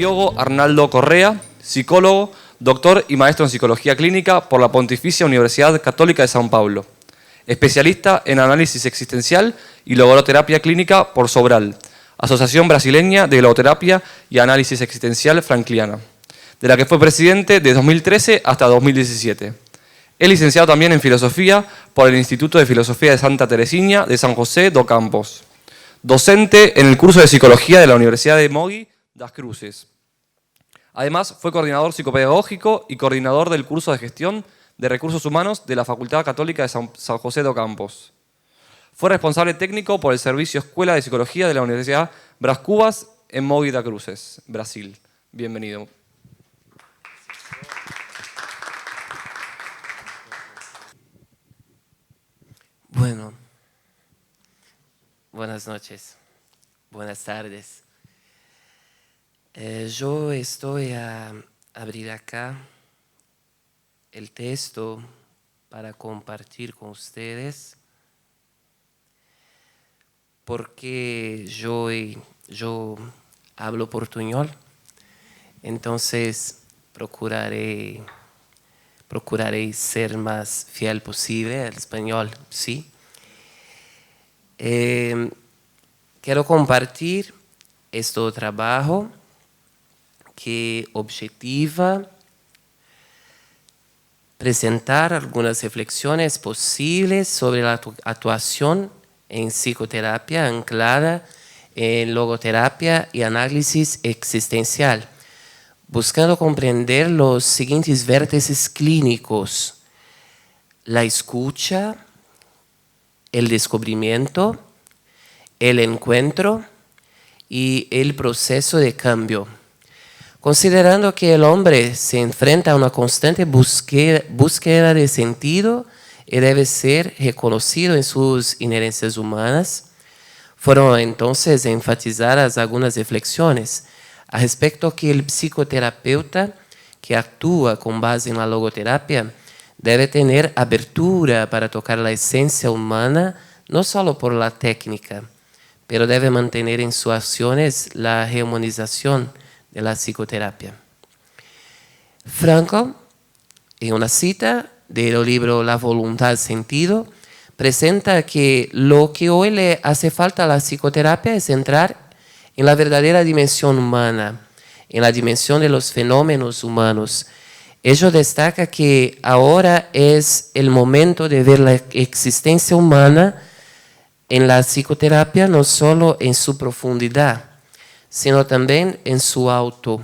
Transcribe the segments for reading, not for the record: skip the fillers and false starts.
Diogo Arnaldo Correa, psicólogo, doctor y maestro en Psicología Clínica por la Pontificia Universidad Católica de São Paulo. Especialista en análisis existencial y logoterapia clínica por Sobral, Asociación Brasileña de Logoterapia y Análisis Existencial Frankliana, de la que fue presidente de 2013 hasta 2017. Es licenciado también en Filosofía por el Instituto de Filosofía de Santa Teresinha de San José do Campos. Docente en el curso de Psicología de la Universidad de Mogi das Cruzes. Además, fue coordinador psicopedagógico y coordinador del curso de Gestión de Recursos Humanos de la Facultad Católica de San José do Campos. Fue responsable técnico por el Servicio Escuela de Psicología de la Universidad Brás Cubas en Mogi das Cruzes, Brasil. Bienvenido. Bueno, buenas noches, buenas tardes. Yo estoy a abrir acá el texto para compartir con ustedes, porque yo hablo portuñol, entonces procuraré ser más fiel posible al español, ¿sí? Quiero compartir este trabajo que objetiva presentar algunas reflexiones posibles sobre la actuación en psicoterapia anclada en logoterapia y análisis existencial, buscando comprender los siguientes vértices clínicos: la escucha, el descubrimiento, el encuentro y el proceso de cambio. Considerando que el hombre se enfrenta a una constante búsqueda de sentido y debe ser reconocido en sus inherencias humanas, fueron entonces enfatizadas algunas reflexiones a respecto que el psicoterapeuta que actúa con base en la logoterapia debe tener abertura para tocar la esencia humana, no solo por la técnica, pero debe mantener en sus acciones la rehumanización de la psicoterapia. Frankl, en una cita del libro La voluntad sentido, presenta que lo que hoy le hace falta a la psicoterapia es entrar en la verdadera dimensión humana, en la dimensión de los fenómenos humanos. Ello destaca que ahora es el momento de ver la existencia humana en la psicoterapia, no solo en su profundidad, sino también en su auto,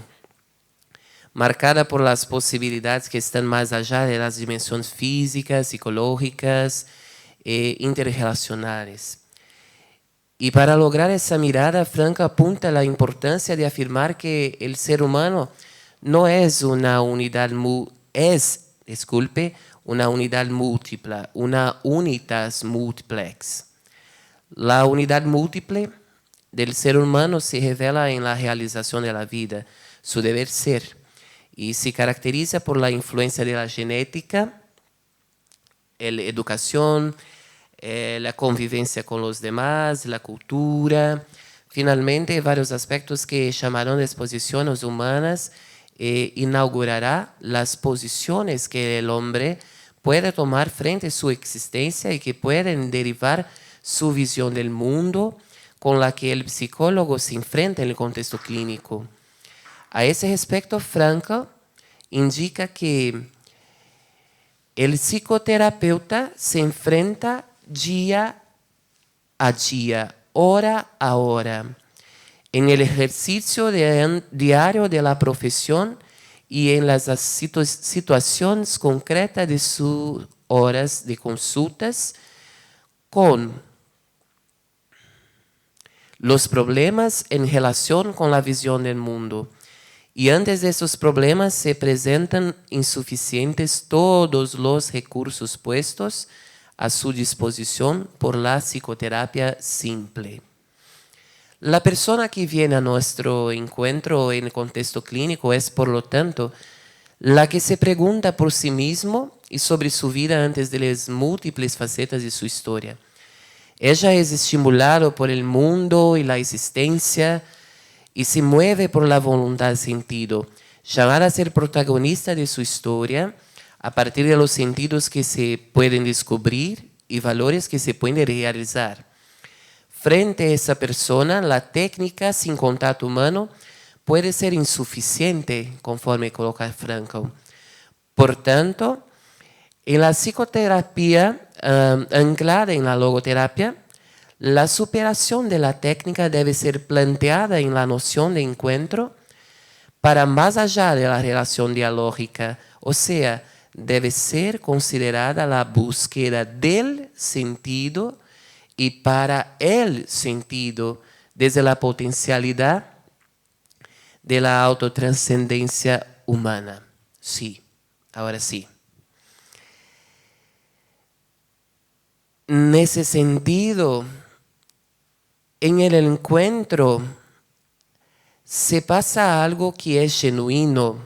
marcada por las posibilidades que están más allá de las dimensiones físicas, psicológicas e interrelacionales. Y para lograr esa mirada, Frankl apunta a la importancia de afirmar que el ser humano no es una unidad una unidad múltiple, una unitas multiplex. La unidad múltiple del ser humano se revela en la realización de la vida, su deber ser, y se caracteriza por la influencia de la genética, la educación, la convivencia con los demás, la cultura, finalmente varios aspectos que llamarán disposiciones humanas e inaugurará las posiciones que el hombre puede tomar frente a su existencia y que pueden derivar su visión del mundo con la que el psicólogo se enfrenta en el contexto clínico. A ese respecto, Frankl indica que el psicoterapeuta se enfrenta día a día, hora a hora, en el ejercicio diario de la profesión y en las situaciones concretas de sus horas de consultas con los problemas en relación con la visión del mundo. Y antes de esos problemas se presentan insuficientes todos los recursos puestos a su disposición por la psicoterapia simple. La persona que viene a nuestro encuentro en el contexto clínico es, por lo tanto, la que se pregunta por sí mismo y sobre su vida antes de las múltiples facetas de su historia. Ella es estimulada por el mundo y la existencia y se mueve por la voluntad sentido, llamada a ser protagonista de su historia a partir de los sentidos que se pueden descubrir y valores que se pueden realizar. Frente a esa persona, la técnica sin contacto humano puede ser insuficiente, conforme coloca Frankl. Por tanto, en la psicoterapia anclada en la logoterapia, la superación de la técnica debe ser planteada en la noción de encuentro para más allá de la relación dialógica, o sea, debe ser considerada la búsqueda del sentido y para el sentido desde la potencialidad de la autotranscendencia humana. Sí, ahora sí. En ese sentido, en el encuentro se pasa algo que es genuino.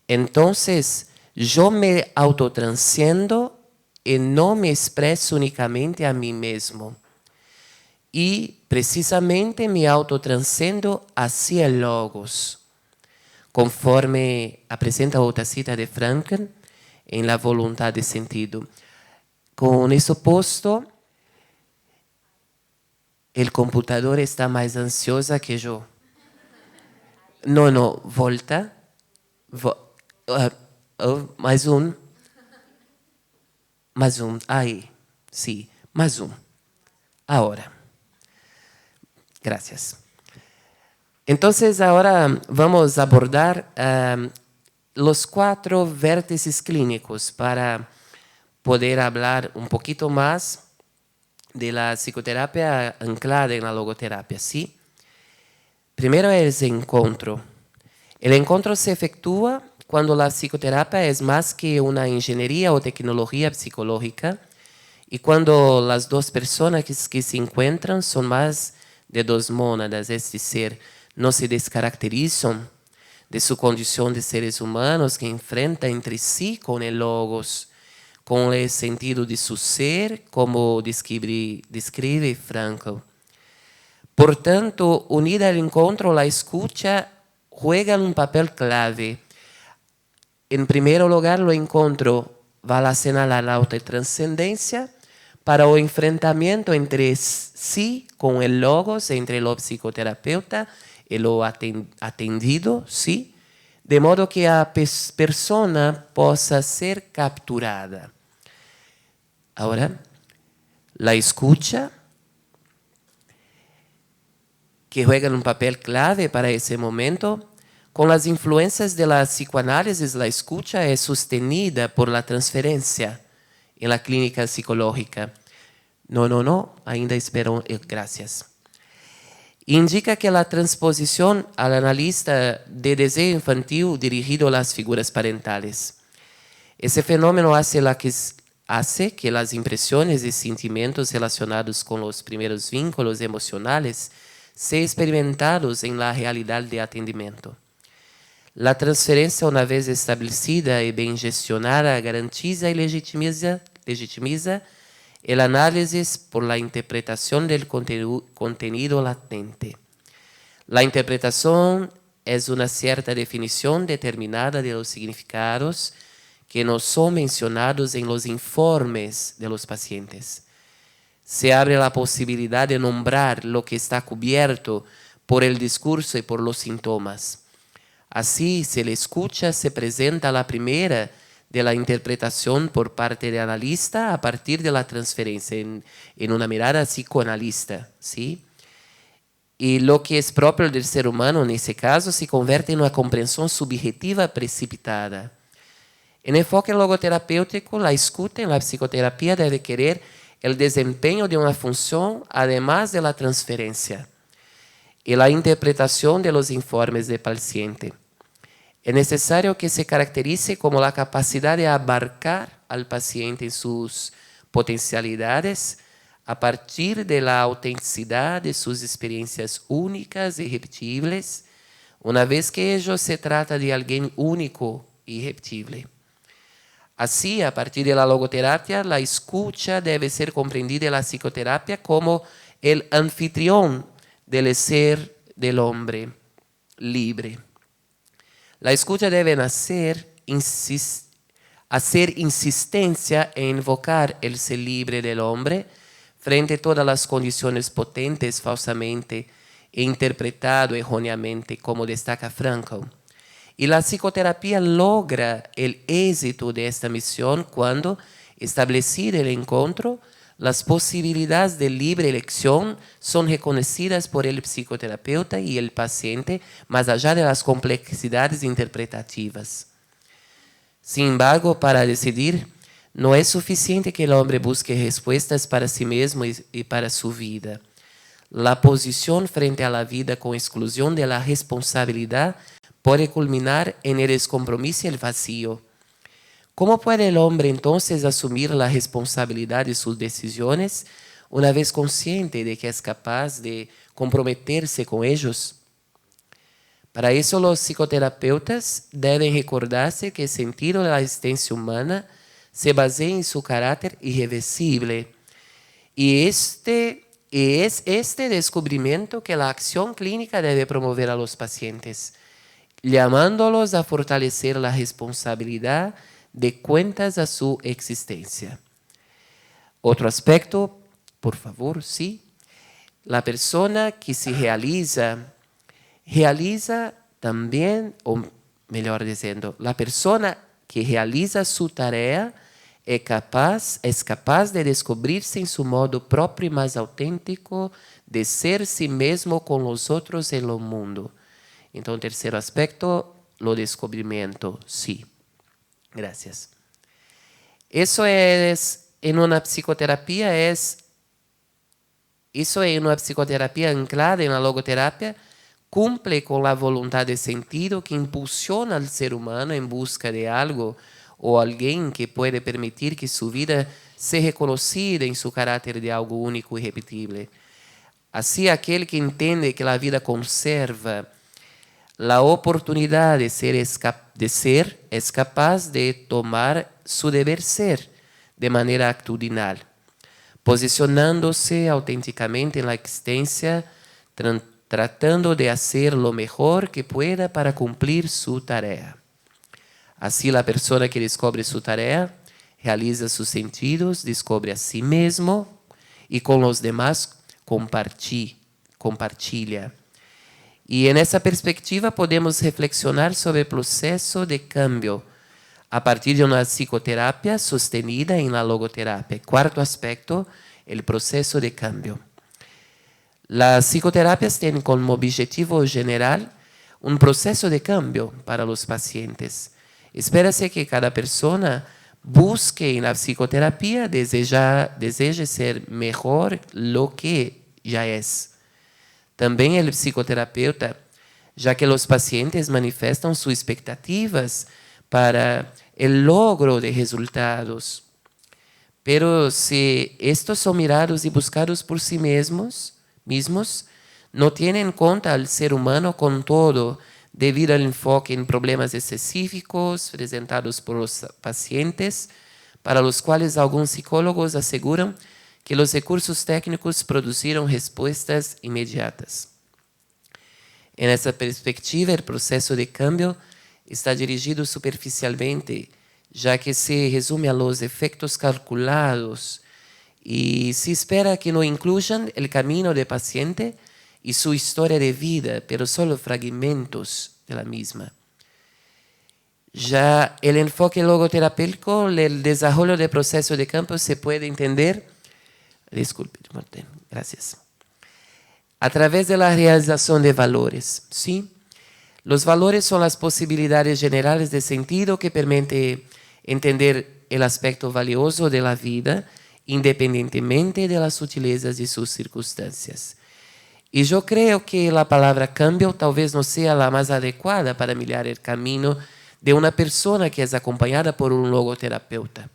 Entonces, yo me autotranscendo y no me expreso únicamente a mí mismo. Y precisamente me autotranscendo hacia el logos, conforme presenta otra cita de Frankl en La voluntad de sentido. Con eso posto, el computador está más ansiosa que yo. No, volta. Mais um. Ahí, sí, más un. Ahora. Gracias. Entonces, ahora vamos a abordar los 4 vértices clínicos para poder hablar un poquito más de la psicoterapia anclada en la logoterapia, ¿sí? Primero es el encuentro. El encuentro se efectúa cuando la psicoterapia es más que una ingeniería o tecnología psicológica y cuando las dos personas que se encuentran son más de 2 mónadas, es decir, no se descaracterizan de su condición de seres humanos que enfrentan entre sí con el logos, con el sentido de su ser, como describe Frankl. Por tanto, unida al encuentro, la escucha juega un papel clave. En primer lugar, el encuentro va a señalar la autotranscendencia para el enfrentamiento entre sí con el logos, entre el psicoterapeuta y lo atendido, ¿sí? De modo que la persona pueda ser capturada. Ahora, la escucha, que juega un papel clave para ese momento, con las influencias de la psicoanálisis, la escucha es sostenida por la transferencia en la clínica psicológica. No, ainda espero, gracias. Indica que la transposición al analista de deseo infantil dirigido a las figuras parentales. Ese fenómeno hace que las impresiones y sentimientos relacionados con los primeros vínculos emocionales sean experimentados en la realidad de atendimiento. La transferencia, una vez establecida y bien gestionada, garantiza y legitimiza el análisis por la interpretación del contenido latente. La interpretación es una cierta definición determinada de los significados que no son mencionados en los informes de los pacientes. Se abre la posibilidad de nombrar lo que está cubierto por el discurso y por los síntomas. Así, si la escucha se presenta la primera de la interpretación por parte del analista a partir de la transferencia en una mirada psicoanalista, ¿sí? Y lo que es propio del ser humano en ese caso se convierte en una comprensión subjetiva precipitada. En enfoque logoterapéutico, la escucha en la psicoterapia debe querer el desempeño de una función además de la transferencia y la interpretación de los informes del paciente. Es necesario que se caracterice como la capacidad de abarcar al paciente en sus potencialidades a partir de la autenticidad de sus experiencias únicas y irrepetibles, una vez que ello se trata de alguien único y irrepetible. Así, a partir de la logoterapia, la escucha debe ser comprendida en la psicoterapia como el anfitrión del ser del hombre libre. La escucha debe hacer insistencia en invocar el ser libre del hombre frente a todas las condiciones potentes falsamente e interpretado erróneamente, como destaca Frankl. Y la psicoterapia logra el éxito de esta misión cuando, establecido el encuentro, las posibilidades de libre elección son reconocidas por el psicoterapeuta y el paciente, más allá de las complejidades interpretativas. Sin embargo, para decidir, no es suficiente que el hombre busque respuestas para sí mismo y para su vida. La posición frente a la vida con exclusión de la responsabilidad puede culminar en el descompromiso y el vacío. ¿Cómo puede el hombre entonces asumir la responsabilidad de sus decisiones una vez consciente de que es capaz de comprometerse con ellos? Para eso los psicoterapeutas deben recordarse que el sentido de la existencia humana se basea en su carácter irreversible. Y es este descubrimiento que la acción clínica debe promover a los pacientes, llamándolos a fortalecer la responsabilidad de cuentas a su existencia. Otro aspecto, por favor, sí. La persona que se realiza también, o mejor diciendo, la persona que realiza su tarea es capaz de descubrirse en su modo propio y más auténtico de ser sí mismo con los otros en el mundo. Entonces, tercer aspecto, lo descubrimiento, sí. Gracias. Eso es, en una psicoterapia, anclada en la logoterapia, cumple con la voluntad de sentido que impulsiona al ser humano en busca de algo o alguien que puede permitir que su vida sea reconocida en su carácter de algo único y repetible. Así, aquel que entiende que la vida conserva la oportunidad de ser es capaz de tomar su deber ser de manera actitudinal, posicionándose auténticamente en la existencia, tratando de hacer lo mejor que pueda para cumplir su tarea. Así, la persona que descubre su tarea, realiza sus sentidos, descubre a sí mismo y con los demás compartilha. Y en esa perspectiva podemos reflexionar sobre el proceso de cambio a partir de una psicoterapia sostenida en la logoterapia. Cuarto aspecto, el proceso de cambio. Las psicoterapias tienen como objetivo general un proceso de cambio para los pacientes. Espera-se que cada persona busque en la psicoterapia, desee ser mejor lo que ya es. También el psicoterapeuta, ya que los pacientes manifiestan sus expectativas para el logro de resultados. Pero si estos son mirados y buscados por sí mismos, no tienen en cuenta al ser humano con todo, debido al enfoque en problemas específicos presentados por los pacientes, para los cuales algunos psicólogos aseguran que los recursos técnicos produjeron respuestas inmediatas. En esa perspectiva, el proceso de cambio está dirigido superficialmente, ya que se resume a los efectos calculados y se espera que no incluyan el camino del paciente y su historia de vida, pero solo fragmentos de la misma. Ya el enfoque logoterapéutico, el desarrollo del proceso de cambio se puede entender, disculpe, gracias, a través de la realización de valores, ¿sí? Los valores son las posibilidades generales de sentido que permiten entender el aspecto valioso de la vida, independientemente de las sutilezas de sus circunstancias. Y yo creo que la palabra cambio tal vez no sea la más adecuada para mirar el camino de una persona que es acompañada por un logoterapeuta.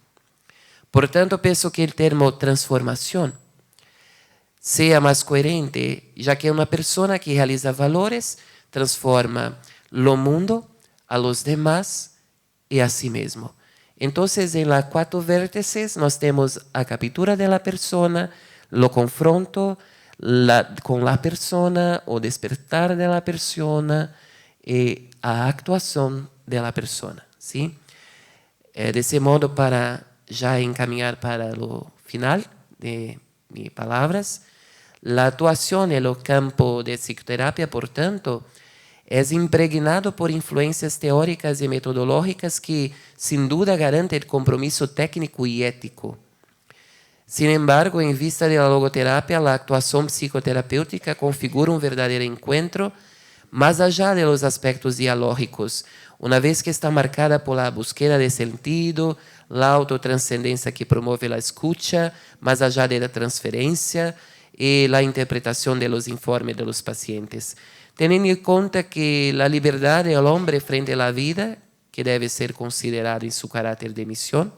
Por tanto, pienso que el término transformación sea más coherente, ya que una persona que realiza valores transforma lo mundo, a los demás y a sí mismo. Entonces, en las 4 vértices nos tenemos la captura de la persona, lo confronto, con la persona, o despertar de la persona y a actuación de la persona, ¿sí? De ese modo, para ya encaminhar para lo final de mis palabras, la actuación en el campo de psicoterapia, por tanto, es impregnado por influencias teóricas y metodológicas que, sin duda, garanten el compromiso técnico y ético. Sin embargo, en vista de la logoterapia, la actuación psicoterapéutica configura un verdadero encuentro más allá de los aspectos dialógicos, una vez que está marcada por la búsqueda de sentido, la autotranscendencia que promueve la escucha, más allá de la transferencia y la interpretación de los informes de los pacientes. Teniendo en cuenta que la libertad del hombre frente a la vida, que debe ser considerada en su carácter de misión,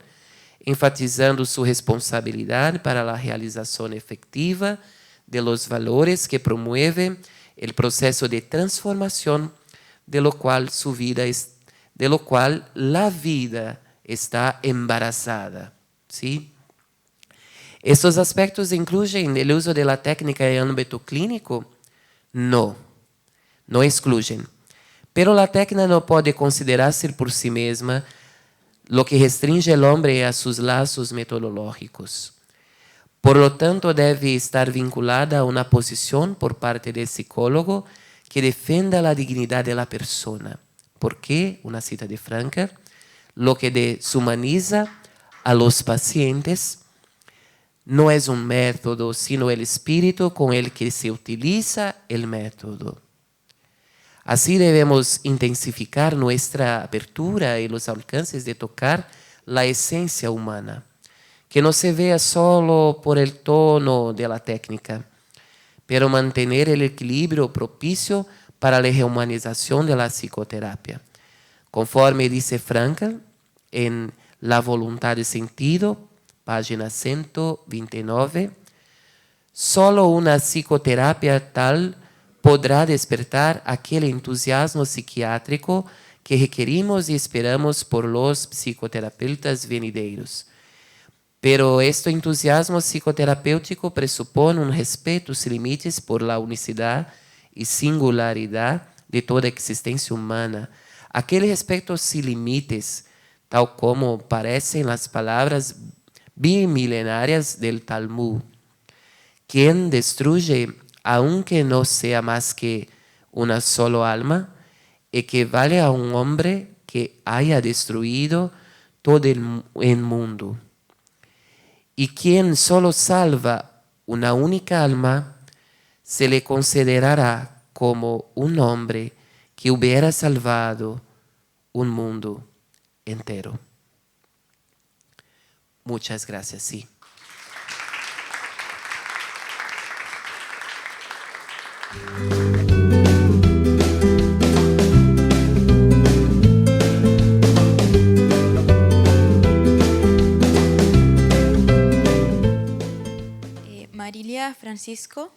enfatizando su responsabilidad para la realización efectiva de los valores que promueven el proceso de transformación de lo cual la vida está embarazada, ¿sí? ¿Estos aspectos incluyen el uso de la técnica en ámbito clínico? No excluyen. Pero la técnica no puede considerarse por sí misma lo que restringe al hombre a sus lazos metodológicos. Por lo tanto, debe estar vinculada a una posición por parte del psicólogo que defienda la dignidad de la persona. Porque, una cita de Frankl, lo que deshumaniza a los pacientes no es un método, sino el espíritu con el que se utiliza el método. Así debemos intensificar nuestra apertura y los alcances de tocar la esencia humana, que no se vea solo por el tono de la técnica, pero mantener el equilibrio propicio para la rehumanización de la psicoterapia. Conforme dice Frankl, en La voluntad de sentido, página 129, solo una psicoterapia tal podrá despertar aquel entusiasmo psiquiátrico que requerimos y esperamos por los psicoterapeutas venideiros. Pero este entusiasmo psicoterapéutico presupone un respeto sin límites por la unicidad y singularidad de toda existencia humana. Aquel respeto sin límites, tal como parecen las palabras bimilenarias del Talmud. Quien destruye, aunque no sea más que una sola alma, equivale a un hombre que haya destruido todo el mundo. Y quien solo salva una única alma, se le considerará como un hombre que hubiera salvado un mundo entero. Muchas gracias, sí. Marilia Francisco,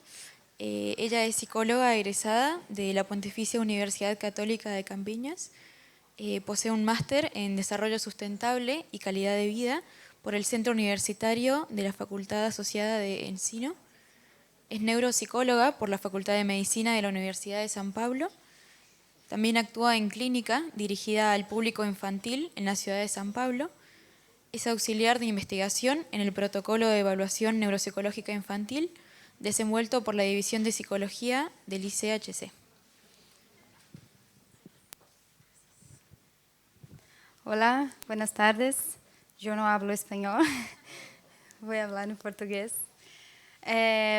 ella es psicóloga egresada de la Pontificia Universidad Católica de Campiñas. Posee un máster en Desarrollo Sustentable y Calidad de Vida por el Centro Universitario de la Facultad Asociada de Encino. Es neuropsicóloga por la Facultad de Medicina de la Universidad de San Pablo. También actúa en clínica dirigida al público infantil en la ciudad de San Pablo. Es auxiliar de investigación en el protocolo de evaluación neuropsicológica infantil desenvuelto por la División de Psicología del ICHC. Olá, buenas tardes. Eu não hablo espanhol, vou falar em português.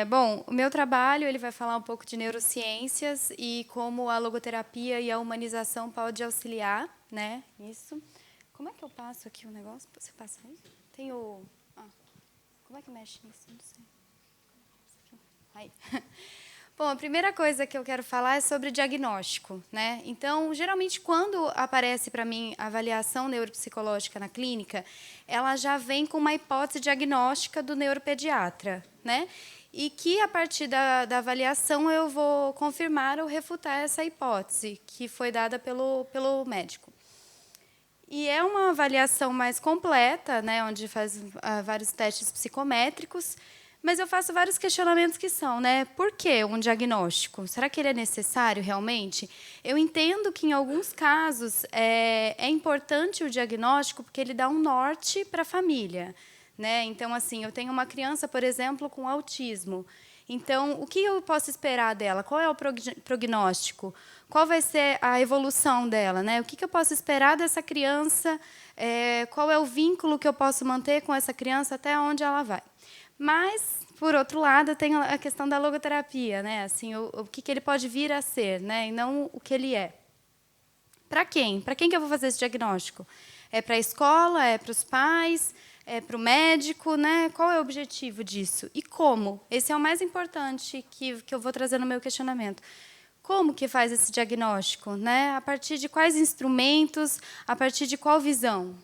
Bom, o meu trabalho ele vai falar um pouco de neurociências e como a logoterapia e a humanização pode auxiliar, né? Isso. Como é que eu passo aqui o negócio? Você passa aí? Tem o... como é que mexe nisso? Não sei. Aí. Bom, a primeira coisa que eu quero falar é sobre diagnóstico, né? Então, geralmente, quando aparece para mim a avaliação neuropsicológica na clínica, ela já vem com uma hipótese diagnóstica do neuropediatra, né? E que, a partir da avaliação, eu vou confirmar ou refutar essa hipótese que foi dada pelo médico. E é uma avaliação mais completa, né, onde faz vários testes psicométricos, Mas eu faço vários questionamentos que são, né? Por que um diagnóstico? Será que ele é necessário realmente? Eu entendo que, em alguns casos, é importante o diagnóstico porque ele dá um norte para a família, né? Então, assim, eu tenho uma criança, por exemplo, com autismo. Então, o que eu posso esperar dela? Qual é o prognóstico? Qual vai ser a evolução dela, né? O que eu posso esperar dessa criança? Qual é o vínculo que eu posso manter com essa criança até onde ela vai? Mas, por outro lado, tem a questão da logoterapia, né? Assim, o que ele pode vir a ser, né? E não o que ele é. Para quem? Para quem que eu vou fazer esse diagnóstico? É para a escola? É para os pais? É para o médico? Né? Qual é o objetivo disso? E como? Esse é o mais importante que eu vou trazer no meu questionamento. Como que faz esse diagnóstico? Né? A partir de quais instrumentos? A partir de qual visão?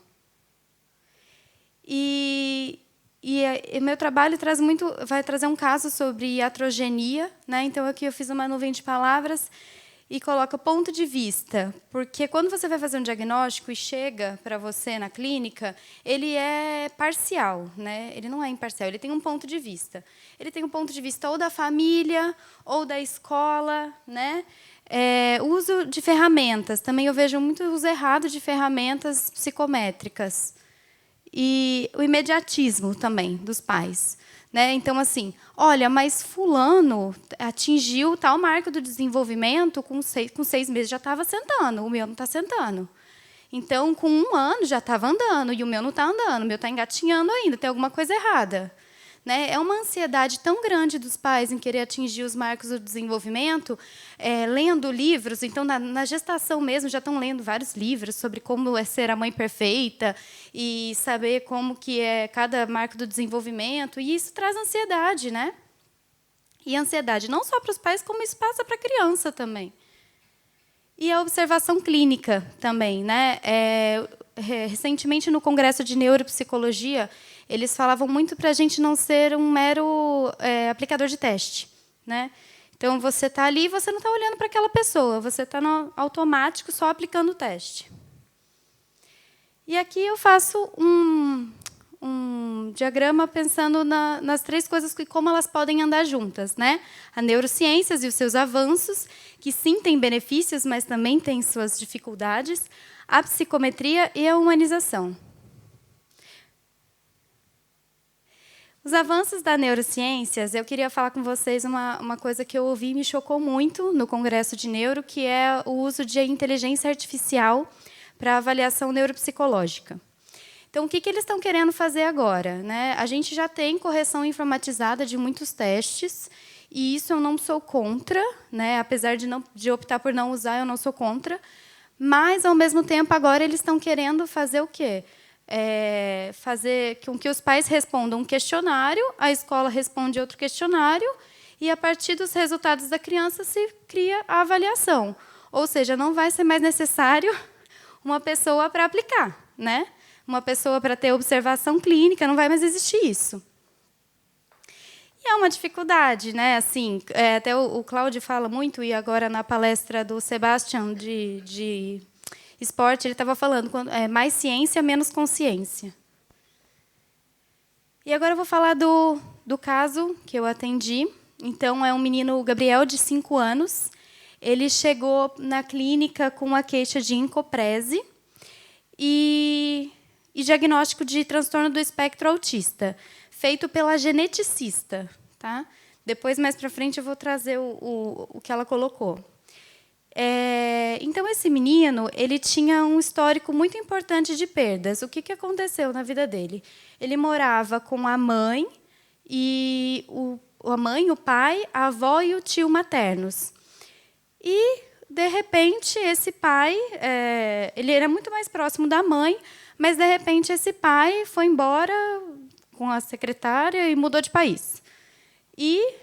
E meu trabalho vai trazer um caso sobre iatrogenia, né? Então, aqui eu fiz uma nuvem de palavras e coloco ponto de vista, porque quando você vai fazer um diagnóstico e chega para você na clínica, ele é parcial, né? Ele não é imparcial, ele tem um ponto de vista. Ele tem um ponto de vista ou da família, ou da escola, né? Uso de ferramentas. Também eu vejo muito uso errado de ferramentas psicométricas. E o imediatismo também dos pais, né? Então, assim, olha, mas fulano atingiu tal marco do desenvolvimento com 6 meses já estava sentando, o meu não está sentando. Então, com 1 ano já estava andando e o meu não está andando, o meu está engatinhando ainda, tem alguma coisa errada. Né? É uma ansiedade tão grande dos pais em querer atingir os marcos do desenvolvimento, lendo livros. Então, na gestação mesmo, já estão lendo vários livros sobre como é ser a mãe perfeita e saber como que é cada marco do desenvolvimento. E isso traz ansiedade, né? E ansiedade não só para os pais, como isso passa para a criança também. E a observação clínica também, né? Recentemente, no Congresso de Neuropsicologia, eles falavam muito para a gente não ser um mero aplicador de teste, né? Então, você está ali e você não está olhando para aquela pessoa, você está no automático só aplicando o teste. E aqui eu faço um diagrama pensando nas 3 coisas e como elas podem andar juntas, né? A neurociências e os seus avanços, que sim têm benefícios, mas também têm suas dificuldades, a psicometria e a humanização. Os avanços da neurociências, eu queria falar com vocês uma coisa que eu ouvi e me chocou muito no Congresso de Neuro, que é o uso de inteligência artificial para avaliação neuropsicológica. Então, o que eles estão querendo fazer agora? Né? A gente já tem correção informatizada de muitos testes, e isso eu não sou contra, né? Apesar de optar por não usar, eu não sou contra. Mas, ao mesmo tempo, agora eles estão querendo fazer o quê? Fazer com que os pais respondam um questionário, a escola responde outro questionário, e, a partir dos resultados da criança, se cria a avaliação. Ou seja, não vai ser mais necessário uma pessoa para aplicar, né? Uma pessoa para ter observação clínica, não vai mais existir isso. E é uma dificuldade, né? Assim, até o Cláudio fala muito, e agora na palestra do Sebastian de esporte, ele estava falando mais ciência, menos consciência. E agora eu vou falar do caso que eu atendi. Então, é um menino, o Gabriel, de 5 anos. Ele chegou na clínica com uma queixa de encoprese e diagnóstico de transtorno do espectro autista, feito pela geneticista. Tá? Depois, mais para frente, eu vou trazer o que ela colocou. Então, esse menino ele tinha um histórico muito importante de perdas. O que aconteceu na vida dele? Ele morava com a mãe, o pai, a avó e o tio maternos. E, de repente, esse pai ele era muito mais próximo da mãe, mas, de repente, esse pai foi embora com a secretária e mudou de país. E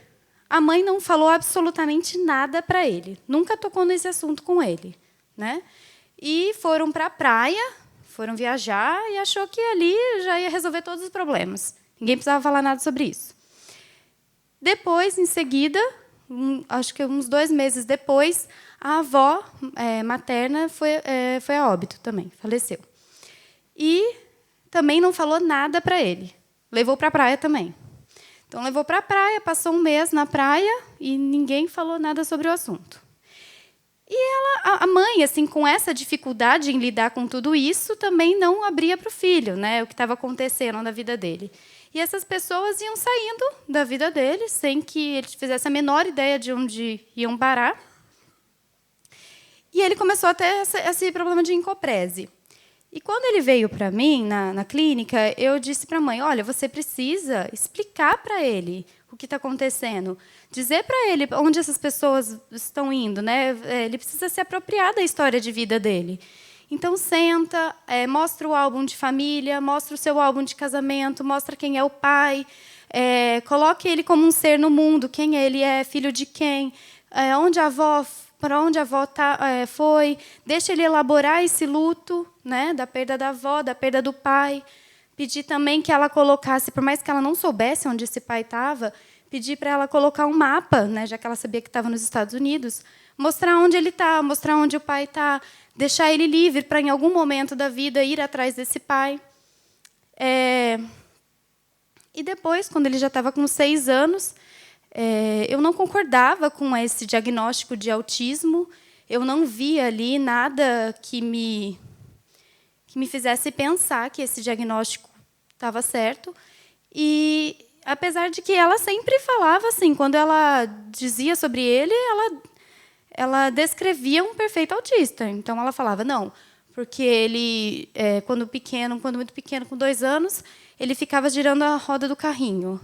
a mãe não falou absolutamente nada para ele. Nunca tocou nesse assunto com ele. Né? E foram para a praia, foram viajar e achou que ali já ia resolver todos os problemas. Ninguém precisava falar nada sobre isso. Depois, em seguida, acho que uns 2 meses depois, a avó materna foi a óbito também, faleceu. E também não falou nada para ele. Levou para a praia também. Então, levou para a praia, passou um mês na praia e ninguém falou nada sobre o assunto. E a mãe, assim, com essa dificuldade em lidar com tudo isso, também não abria para o filho, né, o que estava acontecendo na vida dele. E essas pessoas iam saindo da vida dele, sem que ele fizesse a menor ideia de onde iam parar. E ele começou a ter esse problema de encoprese. E quando ele veio para mim, na clínica, eu disse para a mãe, olha, você precisa explicar para ele o que está acontecendo, dizer para ele onde essas pessoas estão indo, né? Ele precisa se apropriar da história de vida dele. Então, senta, mostra o álbum de família, mostra o seu álbum de casamento, mostra quem é o pai, coloque ele como um ser no mundo, quem ele é, filho de quem, para onde a avó foi, deixa ele elaborar esse luto, né, da perda da avó, da perda do pai. Pedi também que ela colocasse, por mais que ela não soubesse onde esse pai estava, pedi para ela colocar um mapa, né, já que ela sabia que estava nos Estados Unidos, mostrar onde ele está, mostrar onde o pai está, deixar ele livre para, em algum momento da vida, ir atrás desse pai. E depois, quando ele já estava com 6 anos, eu não concordava com esse diagnóstico de autismo, eu não via ali nada que me fizesse pensar que esse diagnóstico estava certo. E, apesar de que ela sempre falava assim, quando ela dizia sobre ele, ela descrevia um perfeito autista. Então, ela falava, não, porque ele, quando muito pequeno, com 2 anos, ele ficava girando a roda do carrinho.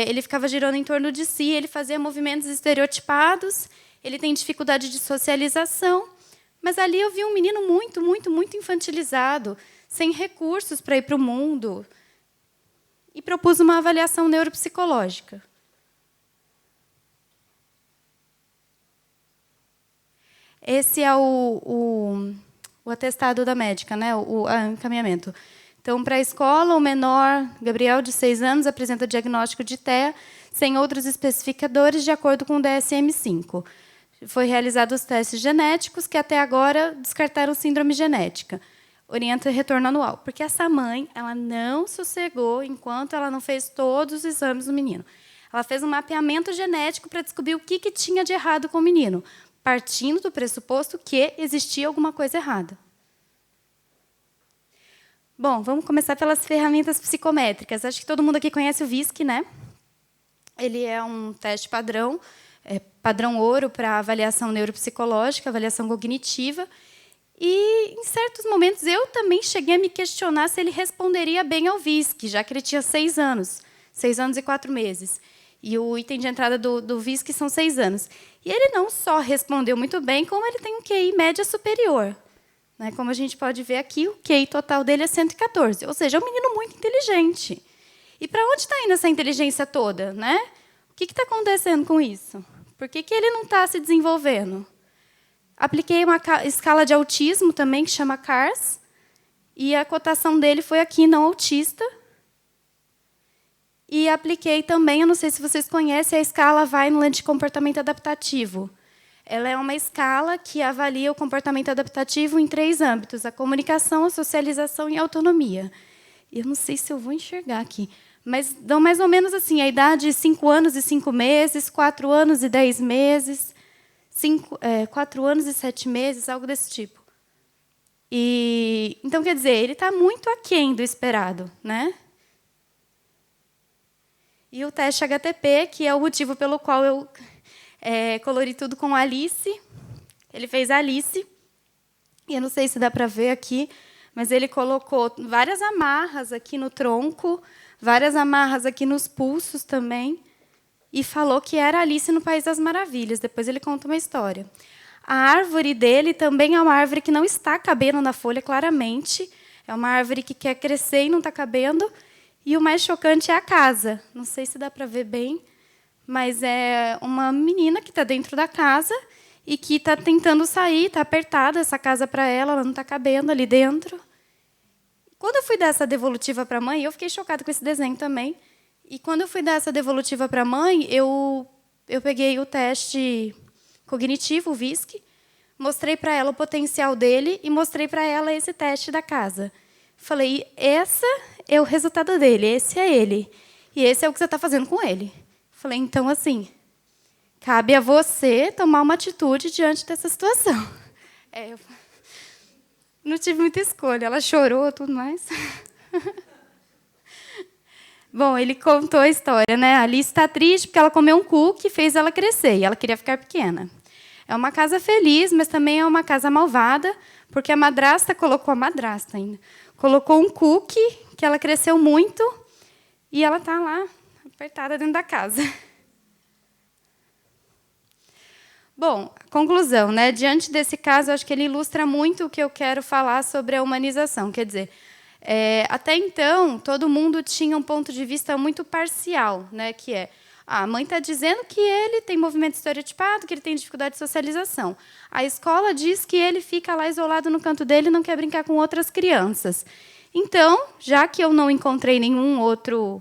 Ele ficava girando em torno de si, ele fazia movimentos estereotipados, ele tem dificuldade de socialização. Mas ali eu vi um menino muito, muito, muito infantilizado, sem recursos para ir para o mundo, e propus uma avaliação neuropsicológica. Esse é o atestado da médica, né? O encaminhamento. Então, para a escola, o menor, Gabriel, de 6 anos, apresenta diagnóstico de TEA, sem outros especificadores, de acordo com o DSM-5. Foi realizados os testes genéticos, que até agora descartaram síndrome genética. Orienta retorno anual. Porque essa mãe, ela não sossegou enquanto ela não fez todos os exames do menino. Ela fez um mapeamento genético para descobrir o que tinha de errado com o menino, partindo do pressuposto que existia alguma coisa errada. Bom, vamos começar pelas ferramentas psicométricas. Acho que todo mundo aqui conhece o VISC, né? Ele é um teste padrão, padrão ouro para avaliação neuropsicológica, avaliação cognitiva. E, em certos momentos, eu também cheguei a me questionar se ele responderia bem ao VISC, já que ele tinha 6 anos, 6 anos e 4 meses. E o item de entrada do VISC são 6 anos. E ele não só respondeu muito bem, como ele tem um QI média superior. Como a gente pode ver aqui, o QI total dele é 114, ou seja, é um menino muito inteligente. E para onde está indo essa inteligência toda? Né? O que está acontecendo com isso? Por que ele não está se desenvolvendo? Apliquei uma escala de autismo também, que chama CARS, e a cotação dele foi aqui, não autista. E apliquei também, eu não sei se vocês conhecem, a escala Vineland de comportamento adaptativo. Ela é uma escala que avalia o comportamento adaptativo em 3 âmbitos: a comunicação, a socialização e a autonomia. Eu não sei se eu vou enxergar aqui, mas dão mais ou menos assim, a idade 5 anos e 5 meses, 4 anos e 10 meses, 4 anos e 7 meses, algo desse tipo. Então, quer dizer, ele está muito aquém do esperado, né? E o teste HTP, que é o motivo pelo qual eu colori tudo com Alice. Ele fez Alice. E eu não sei se dá para ver aqui, mas ele colocou várias amarras aqui no tronco, várias amarras aqui nos pulsos também, e falou que era Alice no País das Maravilhas. Depois ele conta uma história. A árvore dele também é uma árvore que não está cabendo na folha, claramente. É uma árvore que quer crescer e não está cabendo. E o mais chocante é a casa. Não sei se dá para ver bem, mas é uma menina que está dentro da casa e que está tentando sair, está apertada essa casa para ela não está cabendo ali dentro. Quando eu fui dar essa devolutiva para a mãe, eu fiquei chocada com esse desenho também. E quando eu fui dar essa devolutiva para a mãe, eu peguei o teste cognitivo, o VISC, mostrei para ela o potencial dele e mostrei para ela esse teste da casa. Falei, esse é o resultado dele, esse é ele. e esse é o que você está fazendo com ele. Falei, então, assim, cabe a você tomar uma atitude diante dessa situação. Eu não tive muita escolha, ela chorou, tudo mais. Bom, ele contou a história, né? A Alice está triste porque ela comeu um cookie e fez ela crescer, e ela queria ficar pequena. É uma casa feliz, mas também é uma casa malvada, porque a madrasta colocou um cookie, que ela cresceu muito, e ela está lá, apertada dentro da casa. Bom, conclusão, né? Diante desse caso, acho que ele ilustra muito o que eu quero falar sobre a humanização. Quer dizer, até então, todo mundo tinha um ponto de vista muito parcial, né? Que é, a mãe está dizendo que ele tem movimento estereotipado, que ele tem dificuldade de socialização. A escola diz que ele fica lá isolado no canto dele e não quer brincar com outras crianças. Então, já que eu não encontrei nenhum outro,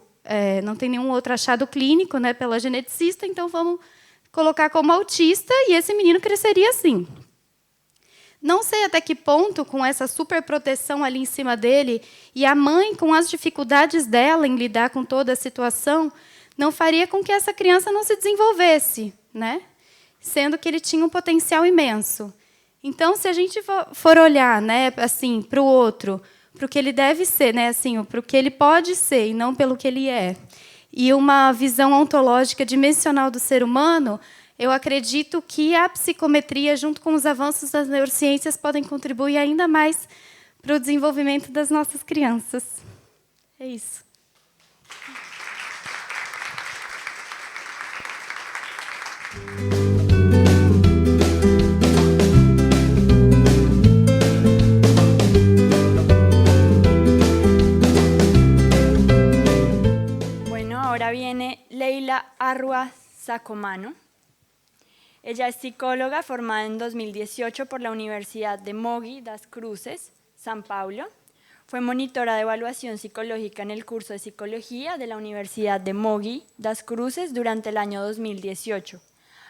não tem nenhum outro achado clínico, né, pela geneticista, então vamos colocar como autista, e esse menino cresceria assim. Não sei até que ponto, com essa superproteção ali em cima dele, e a mãe, com as dificuldades dela em lidar com toda a situação, não faria com que essa criança não se desenvolvesse, né? Sendo que ele tinha um potencial imenso. Então, se a gente for olhar, né, assim, para o outro, para o que ele deve ser, né, assim, para o que ele pode ser, e não pelo que ele é, e uma visão ontológica dimensional do ser humano, eu acredito que a psicometria, junto com os avanços das neurociências, podem contribuir ainda mais para o desenvolvimento das nossas crianças. É isso. Ahora viene Leila Arrua Sacomano. Ella es psicóloga formada en 2018 por la Universidad de Mogi das Cruzes, San Paulo. Fue monitora de evaluación psicológica en el curso de psicología de la Universidad de Mogi das Cruzes durante el año 2018.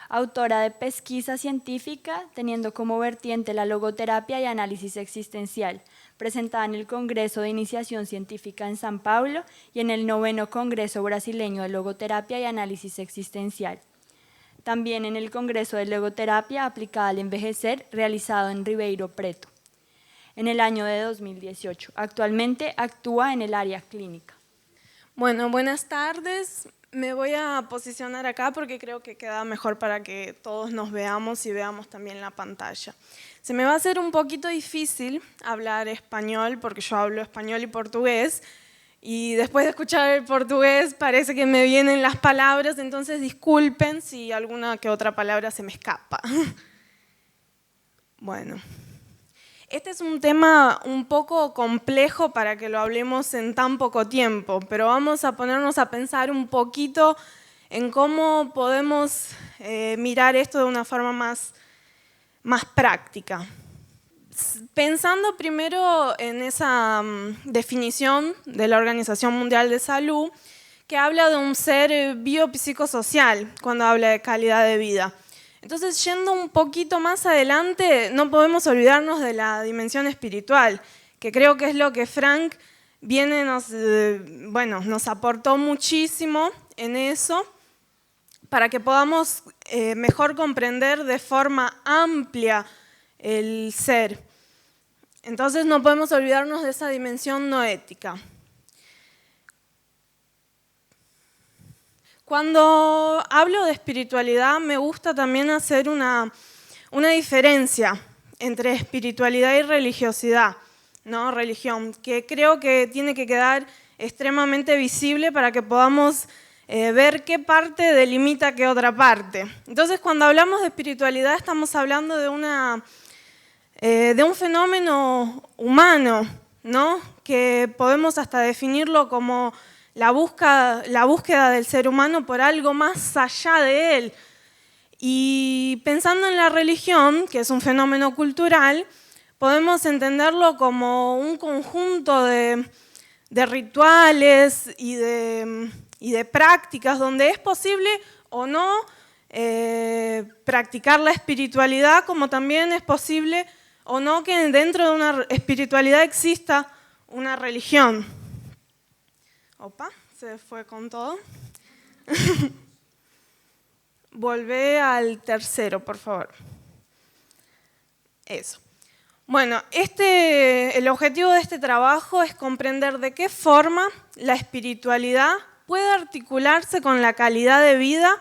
Autora de pesquisa científica teniendo como vertiente la logoterapia y análisis existencial, presentada en el Congreso de Iniciación Científica en San Paulo y en el 9º Congreso Brasileño de Logoterapia y Análisis Existencial. También en el Congreso de Logoterapia aplicada al envejecer, realizado en Ribeirão Preto, en el año de 2018. Actualmente actúa en el área clínica. Bueno, buenas tardes. Me voy a posicionar acá porque creo que queda mejor para que todos nos veamos y veamos también la pantalla. Se me va a hacer un poquito difícil hablar español porque yo hablo español y portugués, y después de escuchar el portugués parece que me vienen las palabras, entonces disculpen si alguna que otra palabra se me escapa. Bueno, este es un tema un poco complejo para que lo hablemos en tan poco tiempo, pero vamos a ponernos a pensar un poquito en cómo podemos mirar esto de una forma más práctica. Pensando primero en esa definición de la Organización Mundial de Salud, que habla de un ser biopsicosocial cuando habla de calidad de vida. Entonces, yendo un poquito más adelante, no podemos olvidarnos de la dimensión espiritual, que creo que es lo que Frank nos aportó muchísimo en eso, para que podamos mejor comprender de forma amplia el ser. Entonces no podemos olvidarnos de esa dimensión noética. Cuando hablo de espiritualidad me gusta también hacer una diferencia entre espiritualidad y religiosidad, ¿no? Religión, que creo que tiene que quedar extremadamente visible para que podamos ver qué parte delimita qué otra parte. Entonces, cuando hablamos de espiritualidad estamos hablando de un fenómeno humano, ¿no? Que podemos hasta definirlo como la búsqueda del ser humano por algo más allá de él. Y pensando en la religión, que es un fenómeno cultural, podemos entenderlo como un conjunto de rituales y de prácticas donde es posible o no practicar la espiritualidad, como también es posible o no que dentro de una espiritualidad exista una religión. Opa, se fue con todo. Volvé al tercero, por favor. Eso. Bueno, el objetivo de este trabajo es comprender de qué forma la espiritualidad puede articularse con la calidad de vida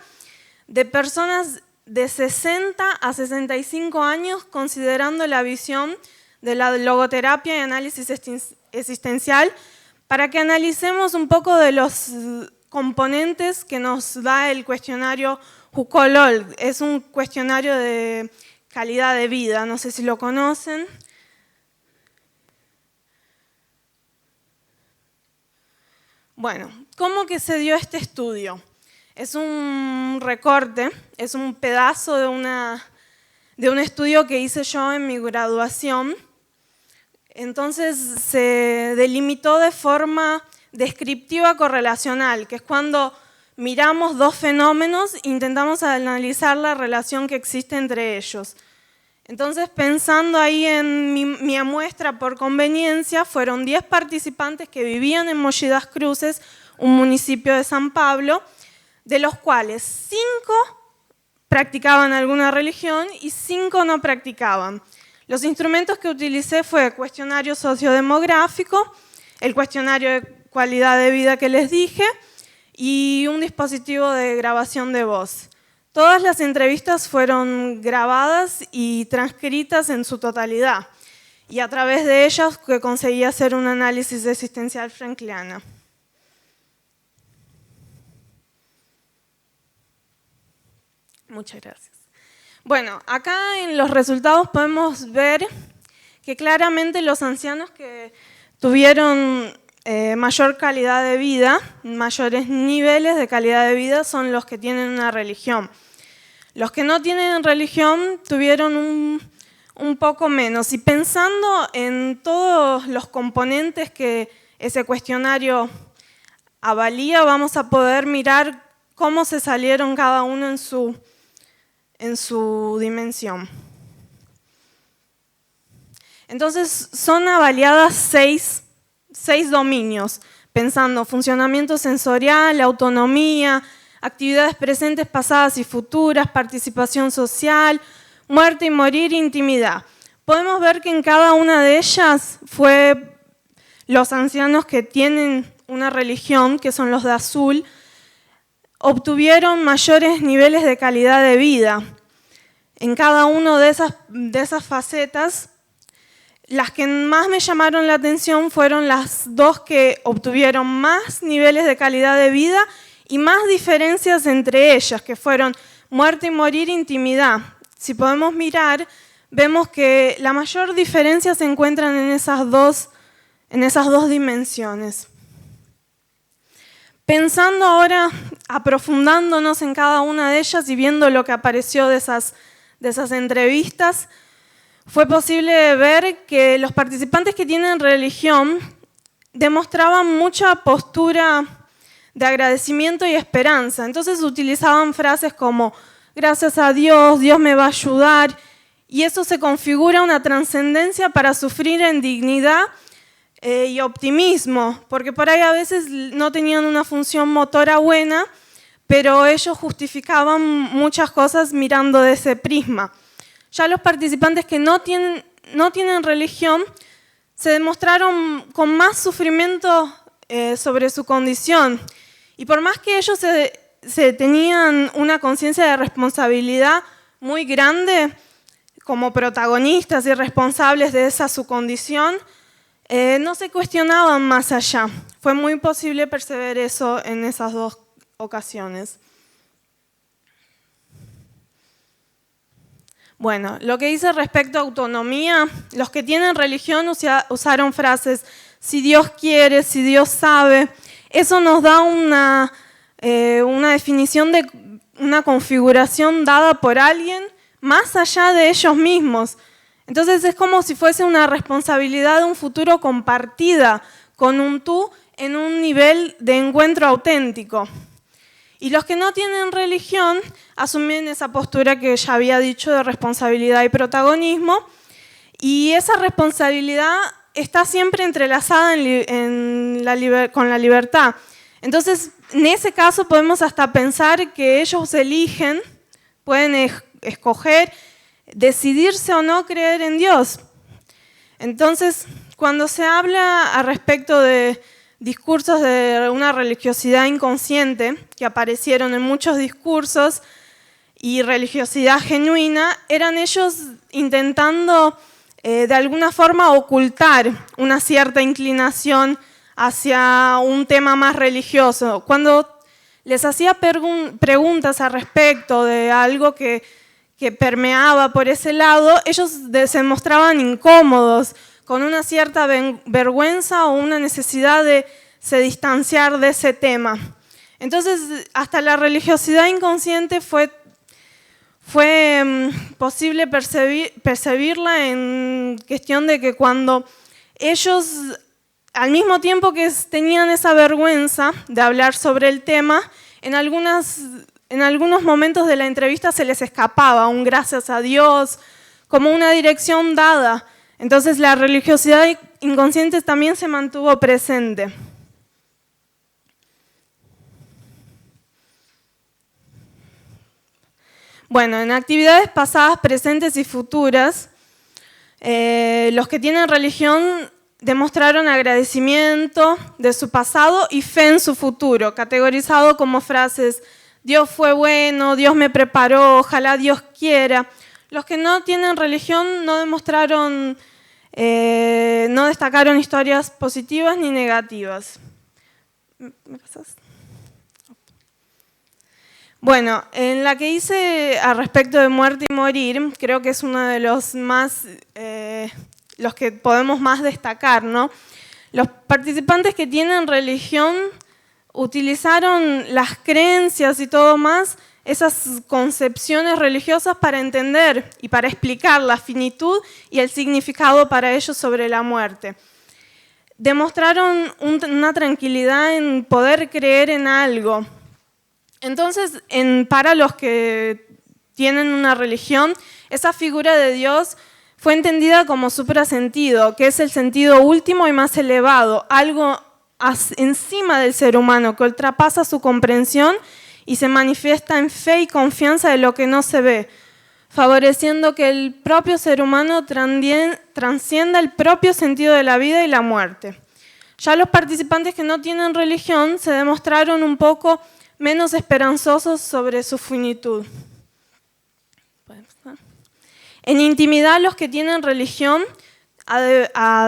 de personas de 60 a 65 años, considerando la visión de la logoterapia y análisis existencial, para que analicemos un poco de los componentes que nos da el cuestionario Hukolol. Es un cuestionario de calidad de vida, no sé si lo conocen. Bueno, ¿cómo que se dio este estudio? Es un recorte, es un pedazo de un estudio que hice yo en mi graduación. Entonces se delimitó de forma descriptiva correlacional, que es cuando miramos dos fenómenos e intentamos analizar la relación que existe entre ellos. Entonces, pensando ahí en mi muestra por conveniencia, fueron 10 participantes que vivían en Mogi das Cruzes, un municipio de San Pablo, de los cuales 5 practicaban alguna religión y 5 no practicaban. Los instrumentos que utilicé fue el cuestionario sociodemográfico, el cuestionario de calidad de vida que les dije y un dispositivo de grabación de voz. Todas las entrevistas fueron grabadas y transcritas en su totalidad, y a través de ellas que conseguí hacer un análisis existencial frankliana. Muchas gracias. Bueno, acá en los resultados podemos ver que claramente los ancianos que tuvieron mayor calidad de vida, mayores niveles de calidad de vida, son los que tienen una religión. Los que no tienen religión tuvieron un poco menos. Y pensando en todos los componentes que ese cuestionario avalía, vamos a poder mirar cómo se salieron cada uno en su dimensión. Entonces son avaliadas 6 dominios, pensando funcionamiento sensorial, autonomía, actividades presentes, pasadas y futuras, participación social, muerte y morir, intimidad. Podemos ver que en cada una de ellas fue los ancianos que tienen una religión, que son los de azul, obtuvieron mayores niveles de calidad de vida. En cada una de esas facetas, las que más me llamaron la atención fueron las 2 que obtuvieron más niveles de calidad de vida y más diferencias entre ellas, que fueron muerte y morir, intimidad. Si podemos mirar, vemos que la mayor diferencia se encuentran en esas dos dimensiones. Pensando ahora, aprofundándonos en cada una de ellas y viendo lo que apareció de esas entrevistas, fue posible ver que los participantes que tienen religión demostraban mucha postura de agradecimiento y esperanza. Entonces utilizaban frases como gracias a Dios, Dios me va a ayudar, y eso se configura una trascendencia para sufrir en dignidad y optimismo, porque por ahí a veces no tenían una función motora buena, pero ellos justificaban muchas cosas mirando de ese prisma. Ya los participantes que no tienen religión se demostraron con más sufrimiento sobre su condición, y por más que ellos se tenían una conciencia de responsabilidad muy grande como protagonistas y responsables de esa su condición, no se cuestionaban más allá. Fue muy posible percibir eso en esas 2 ocasiones. Bueno, lo que dice respecto a autonomía, los que tienen religión usaron frases, si Dios quiere, si Dios sabe. Eso nos da una definición de una configuración dada por alguien más allá de ellos mismos. Entonces es como si fuese una responsabilidad de un futuro compartida con un tú en un nivel de encuentro auténtico. Y los que no tienen religión asumen esa postura que ya había dicho de responsabilidad y protagonismo, y esa responsabilidad está siempre entrelazada con la libertad. Entonces, en ese caso podemos hasta pensar que ellos eligen, pueden escoger, decidirse o no creer en Dios. Entonces, cuando se habla a respecto de discursos de una religiosidad inconsciente, que aparecieron en muchos discursos, y religiosidad genuina, eran ellos intentando de alguna forma ocultar una cierta inclinación hacia un tema más religioso. Cuando les hacía preguntas al respecto de algo que permeaba por ese lado, ellos se mostraban incómodos, con una cierta vergüenza o una necesidad de se distanciar de ese tema. Entonces, hasta la religiosidad inconsciente fue posible percibirla en cuestión de que cuando ellos, al mismo tiempo que tenían esa vergüenza de hablar sobre el tema, en algunos momentos de la entrevista se les escapaba un gracias a Dios, como una dirección dada. Entonces la religiosidad inconsciente también se mantuvo presente. Bueno, en actividades pasadas, presentes y futuras, los que tienen religión demostraron agradecimiento de su pasado y fe en su futuro, categorizado como frases: Dios fue bueno, Dios me preparó, ojalá Dios quiera. Los que no tienen religión no demostraron, no destacaron historias positivas ni negativas. ¿Me pasas? Bueno, en la que hice al respecto de muerte y morir, creo que es uno de los más, los que podemos más destacar, ¿no? Los participantes que tienen religión utilizaron las creencias y todo más, esas concepciones religiosas para entender y para explicar la finitud y el significado para ellos sobre la muerte. Demostraron una tranquilidad en poder creer en algo. Entonces, para los que tienen una religión, esa figura de Dios fue entendida como suprasentido, que es el sentido último y más elevado, algo encima del ser humano, que ultrapasa su comprensión y se manifiesta en fe y confianza de lo que no se ve, favoreciendo que el propio ser humano transcienda el propio sentido de la vida y la muerte. Ya los participantes que no tienen religión se demostraron un poco menos esperanzosos sobre su finitud. En intimidad, los que tienen religión,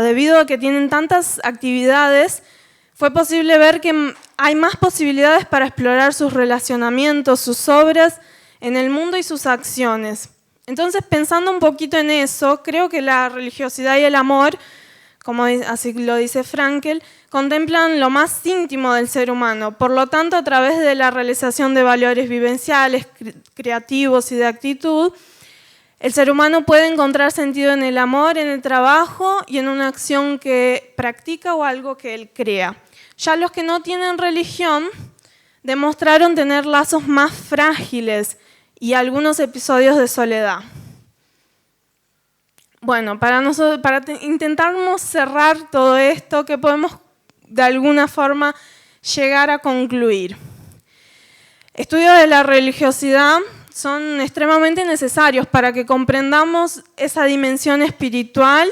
debido a que tienen tantas actividades, fue posible ver que hay más posibilidades para explorar sus relacionamientos, sus obras en el mundo y sus acciones. Entonces, pensando un poquito en eso, creo que la religiosidad y el amor, como así lo dice Frankl, contemplan lo más íntimo del ser humano. Por lo tanto, a través de la realización de valores vivenciales, creativos y de actitud, el ser humano puede encontrar sentido en el amor, en el trabajo y en una acción que practica o algo que él crea. Ya los que no tienen religión demostraron tener lazos más frágiles y algunos episodios de soledad. Bueno, para intentarnos cerrar todo esto, ¿qué podemos de alguna forma llegar a concluir? Estudios de la religiosidad son extremadamente necesarios para que comprendamos esa dimensión espiritual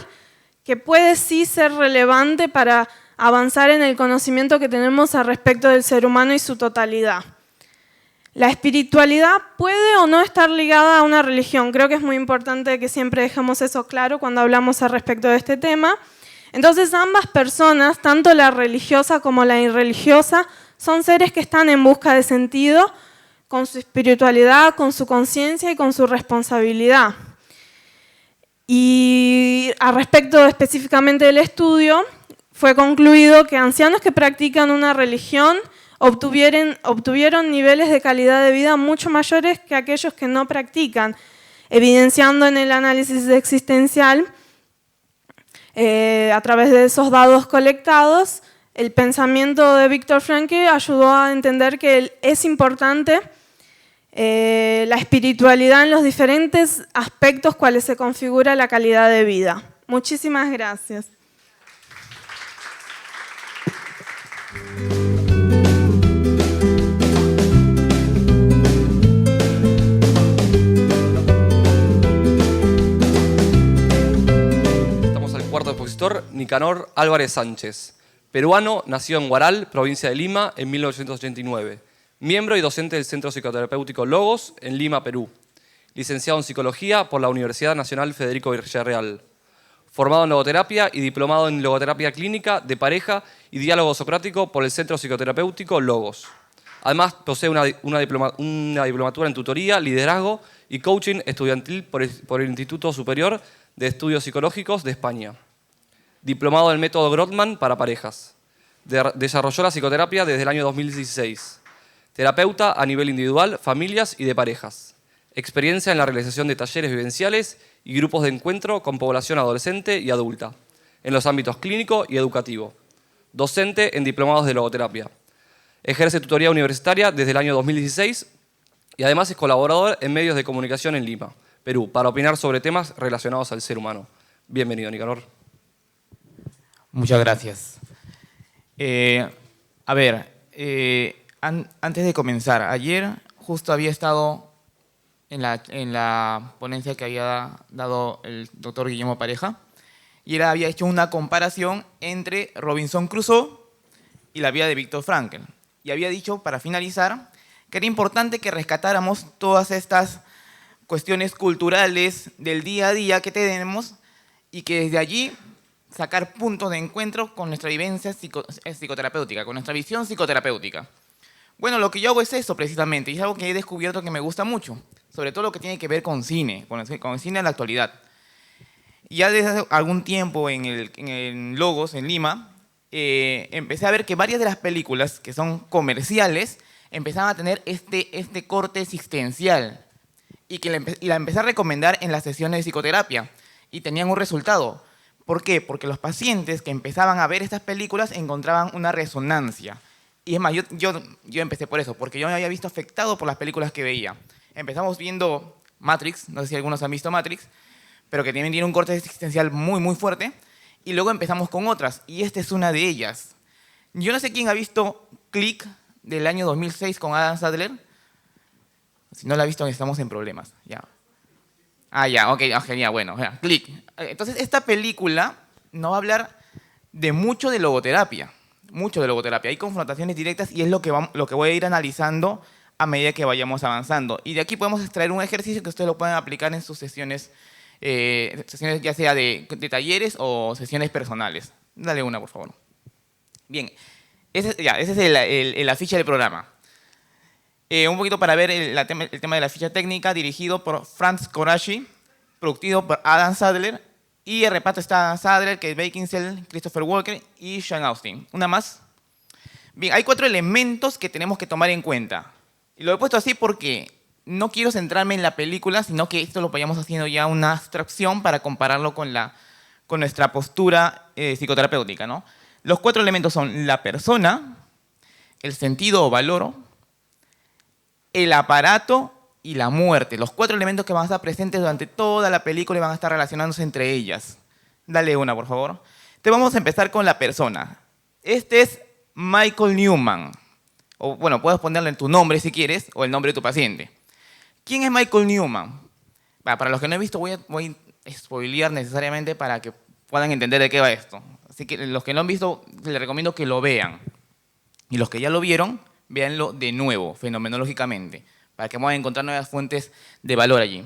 que puede sí ser relevante para avanzar en el conocimiento que tenemos al respecto del ser humano y su totalidad. La espiritualidad puede o no estar ligada a una religión. Creo que es muy importante que siempre dejemos eso claro cuando hablamos al respecto de este tema. Entonces, ambas personas, tanto la religiosa como la irreligiosa, son seres que están en busca de sentido, con su espiritualidad, con su conciencia y con su responsabilidad. Y al respecto específicamente del estudio, fue concluido que ancianos que practican una religión obtuvieron niveles de calidad de vida mucho mayores que aquellos que no practican, evidenciando en el análisis existencial, a través de esos datos colectados, el pensamiento de Viktor Frankl ayudó a entender que es importante la espiritualidad en los diferentes aspectos cuales se configura la calidad de vida. Muchísimas gracias. cuarto expositor, Nicanor Álvarez Sánchez. Peruano, nació en Huaral, provincia de Lima, en 1989. Miembro y docente del Centro Psicoterapéutico Logos, en Lima, Perú. Licenciado en Psicología por la Universidad Nacional Federico Villarreal. Formado en logoterapia y diplomado en logoterapia clínica de pareja y diálogo socrático por el Centro Psicoterapéutico Logos. Además, posee una diplomatura en tutoría, liderazgo y coaching estudiantil por el Instituto Superior de Estudios Psicológicos de España. Diplomado en método Grothman para parejas. Desarrolló la psicoterapia desde el año 2016. Terapeuta a nivel individual, familias y de parejas. Experiencia en la realización de talleres vivenciales y grupos de encuentro con población adolescente y adulta, en los ámbitos clínico y educativo. Docente en diplomados de logoterapia. Ejerce tutoría universitaria desde el año 2016 y además es colaborador en medios de comunicación en Lima, Perú, para opinar sobre temas relacionados al ser humano. Bienvenido, Nicanor. Muchas gracias. Antes de comenzar, ayer justo había estado en la ponencia que había dado el doctor Guillermo Pareja y él había hecho una comparación entre Robinson Crusoe y la vida de Viktor Frankl. Y había dicho, para finalizar, que era importante que rescatáramos todas estas cuestiones culturales del día a día que tenemos y que desde allí sacar puntos de encuentro con nuestra vivencia psicoterapéutica, con nuestra visión psicoterapéutica. Bueno, lo que yo hago es eso precisamente, y es algo que he descubierto que me gusta mucho, sobre todo lo que tiene que ver con cine, con el cine en la actualidad. Ya desde algún tiempo en Logos, en Lima, empecé a ver que varias de las películas que son comerciales empezaban a tener este corte existencial y la empecé a recomendar en las sesiones de psicoterapia y tenían un resultado. ¿Por qué? Porque los pacientes que empezaban a ver estas películas encontraban una resonancia. Y es más, yo empecé por eso, porque yo me había visto afectado por las películas que veía. Empezamos viendo Matrix, no sé si algunos han visto Matrix, pero que también tiene un corte existencial muy, muy fuerte. Y luego empezamos con otras, y esta es una de ellas. Yo no sé quién ha visto Click del año 2006 con Adam Sandler. Si no la ha visto, estamos en problemas. Ya. Ok, genial, bueno, Click. Entonces, esta película nos va a hablar de mucho de logoterapia. Hay confrontaciones directas y es lo que voy a ir analizando a medida que vayamos avanzando. Y de aquí podemos extraer un ejercicio que ustedes lo pueden aplicar en sus sesiones ya sea de talleres o sesiones personales. Dale una, por favor. Bien, ese es el afiche del programa. Un poquito para ver el tema de la ficha técnica, dirigido por Franz Coraci, producido por Adam Sandler, y el reparto está Adam Sandler, Kate Beckinsale, Christopher Walken y Sean Austin. ¿Una más? Bien, hay 4 elementos que tenemos que tomar en cuenta. Y lo he puesto así porque no quiero centrarme en la película, sino que esto lo vayamos haciendo ya una abstracción para compararlo con nuestra postura psicoterapéutica, ¿no? Los 4 elementos son la persona, el sentido o valor, el aparato y la muerte. Los 4 elementos que van a estar presentes durante toda la película y van a estar relacionándose entre ellas. Dale una, por favor. Entonces vamos a empezar con la persona. Este es Michael Newman. O bueno, puedes ponerle tu nombre si quieres, o el nombre de tu paciente. ¿Quién es Michael Newman? Para los que no he visto, voy a spoilear necesariamente para que puedan entender de qué va esto. Así que los que no han visto, les recomiendo que lo vean. Y los que ya lo vieron, véanlo de nuevo, fenomenológicamente, para que puedan encontrar nuevas fuentes de valor allí.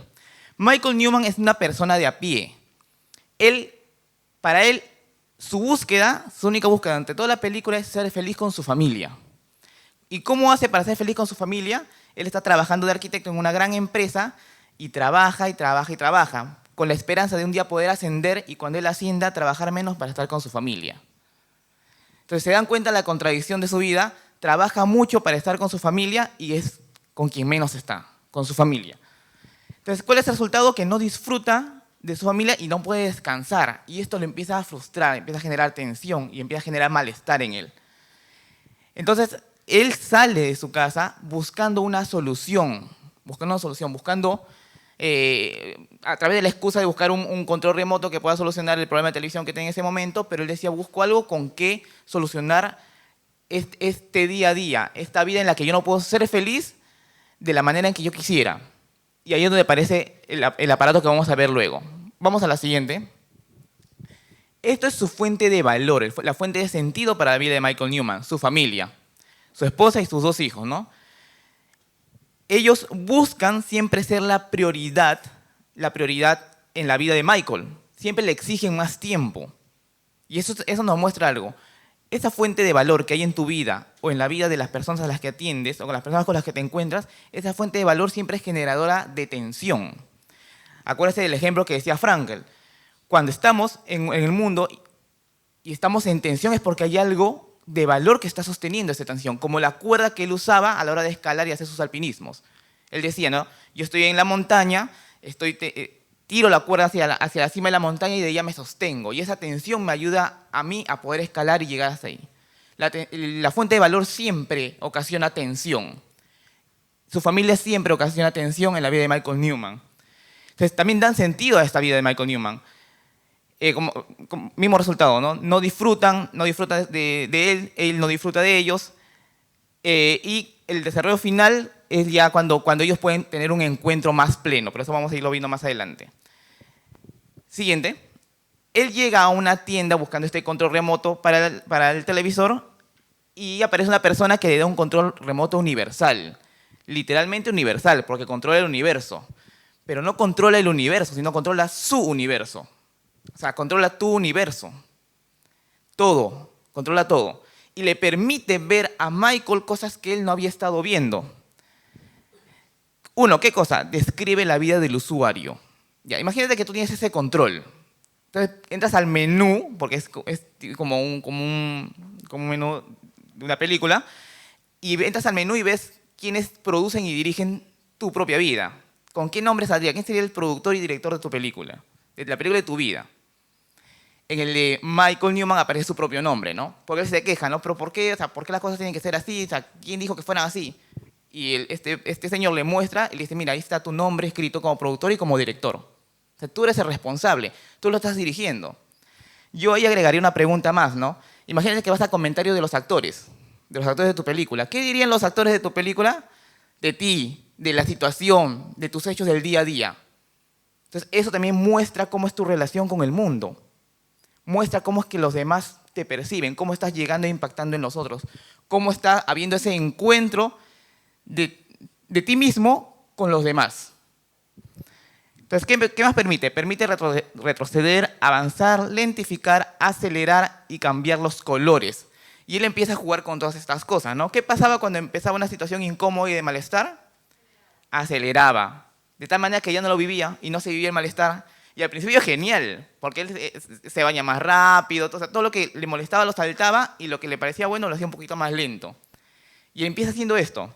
Michael Newman es una persona de a pie. Para él, su única búsqueda ante toda la película es ser feliz con su familia. ¿Y cómo hace para ser feliz con su familia? Él está trabajando de arquitecto en una gran empresa y trabaja, con la esperanza de un día poder ascender y cuando él ascienda, trabajar menos para estar con su familia. Entonces se dan cuenta de la contradicción de su vida, trabaja mucho para estar con su familia y es con quien menos está, con su familia. Entonces, ¿cuál es el resultado? Que no disfruta de su familia y no puede descansar. Y esto lo empieza a frustrar, empieza a generar tensión y empieza a generar malestar en él. Entonces, él sale de su casa buscando una solución, a través de la excusa de buscar un control remoto que pueda solucionar el problema de televisión que tenía en ese momento, pero él decía, busco algo con que solucionar este día a día, esta vida en la que yo no puedo ser feliz de la manera en que yo quisiera. Y ahí es donde aparece el aparato que vamos a ver luego. Vamos a la siguiente. Esto es su fuente de valor, la fuente de sentido para la vida de Michael Newman, su familia, su esposa y sus 2 hijos, ¿no? Ellos buscan siempre ser la prioridad en la vida de Michael. Siempre le exigen más tiempo. Y eso nos muestra algo. Esa fuente de valor que hay en tu vida o en la vida de las personas a las que atiendes o con las personas con las que te encuentras, esa fuente de valor siempre es generadora de tensión. Acuérdate del ejemplo que decía Frankl. Cuando estamos en el mundo y estamos en tensión es porque hay algo de valor que está sosteniendo esa tensión, como la cuerda que él usaba a la hora de escalar y hacer sus alpinismos. Él decía, ¿no? Yo estoy en la montaña, tiro la cuerda hacia la cima de la montaña y de ella me sostengo. Y esa tensión me ayuda a mí a poder escalar y llegar hasta ahí. La fuente de valor siempre ocasiona tensión. Su familia siempre ocasiona tensión en la vida de Michael Newman. Entonces también dan sentido a esta vida de Michael Newman. Como mismo resultado, ¿no? No disfrutan de él no disfruta de ellos. Y el desarrollo final es ya cuando ellos pueden tener un encuentro más pleno, pero eso vamos a irlo viendo más adelante. Siguiente. Él llega a una tienda buscando este control remoto para el televisor y aparece una persona que le da un control remoto universal. Literalmente universal, porque controla el universo. Pero no controla el universo, sino controla su universo. O sea, controla tu universo. Todo, controla todo. Y le permite ver a Michael cosas que él no había estado viendo. Uno, ¿qué cosa? Describe la vida del usuario. Ya, imagínate que tú tienes ese control. Entonces entras al menú, porque es como un menú de una película, y entras al menú y ves quiénes producen y dirigen tu propia vida. ¿Con qué nombre saldría? ¿Quién sería el productor y director de tu película? De la película de tu vida. En el de Michael Newman aparece su propio nombre, ¿no? Porque él se queja, ¿no? ¿Pero por qué? O sea, ¿por qué las cosas tienen que ser así? O sea, ¿quién dijo que fueran así? Y este señor le muestra y le dice, mira, ahí está tu nombre escrito como productor y como director. O sea, tú eres el responsable, tú lo estás dirigiendo. Yo ahí agregaría una pregunta más, ¿no? Imagínate que vas a comentarios de los actores de tu película. ¿Qué dirían los actores de tu película? De ti, de la situación, de tus hechos del día a día. Entonces, eso también muestra cómo es tu relación con el mundo. Muestra cómo es que los demás te perciben, cómo estás llegando e impactando en los otros, cómo está habiendo ese encuentro de ti mismo con los demás. Entonces, ¿qué más permite? Permite retroceder, avanzar, lentificar, acelerar y cambiar los colores. Y él empieza a jugar con todas estas cosas, ¿no? ¿Qué pasaba cuando empezaba una situación incómoda y de malestar? Aceleraba, de tal manera que ya no lo vivía y no se vivía el malestar. Y al principio genial, porque él se baña más rápido, todo lo que le molestaba lo saltaba y lo que le parecía bueno lo hacía un poquito más lento. Y empieza haciendo esto.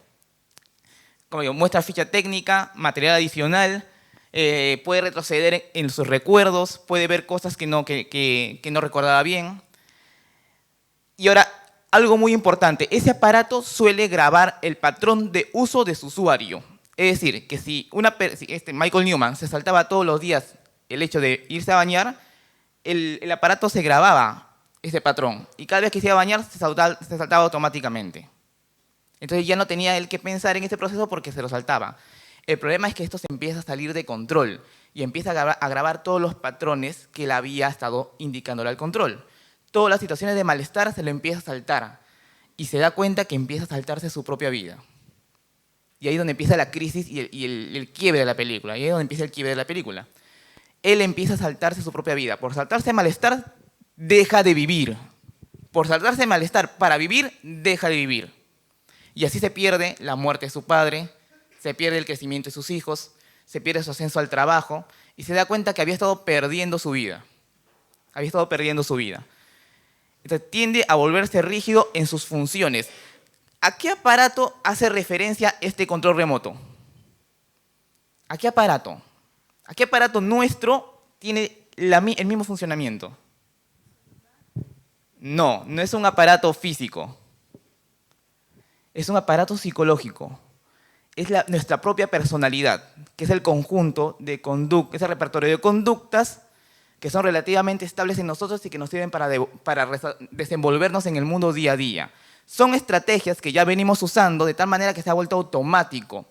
Como digo, muestra ficha técnica, material adicional, puede retroceder en sus recuerdos, puede ver cosas que no recordaba bien. Y ahora, algo muy importante, ese aparato suele grabar el patrón de uso de su usuario. Es decir, que si Michael Newman se saltaba todos los días el hecho de irse a bañar, el aparato se grababa ese patrón. Y cada vez que se iba a bañar, se saltaba automáticamente. Entonces ya no tenía él que pensar en ese proceso porque se lo saltaba. El problema es que esto se empieza a salir de control y empieza a grabar todos los patrones que él había estado indicándole al control. Todas las situaciones de malestar se lo empieza a saltar y se da cuenta que empieza a saltarse su propia vida. Y ahí es donde empieza la crisis y el quiebre de la película. Y ahí es donde empieza el quiebre de la película. Él empieza a saltarse su propia vida. Por saltarse malestar, deja de vivir. Por saltarse malestar para vivir, deja de vivir. Y así se pierde la muerte de su padre, se pierde el crecimiento de sus hijos, se pierde su ascenso al trabajo y se da cuenta que había estado perdiendo su vida. Había estado perdiendo su vida. Entonces tiende a volverse rígido en sus funciones. ¿A qué aparato hace referencia este control remoto? ¿A qué aparato? ¿A qué aparato nuestro tiene el mismo funcionamiento? No, no es un aparato físico. Es un aparato psicológico. Es nuestra propia personalidad, que es el conjunto de conductas, ese repertorio de conductas que son relativamente estables en nosotros y que nos sirven para desenvolvernos en el mundo día a día. Son estrategias que ya venimos usando de tal manera que se ha vuelto automático.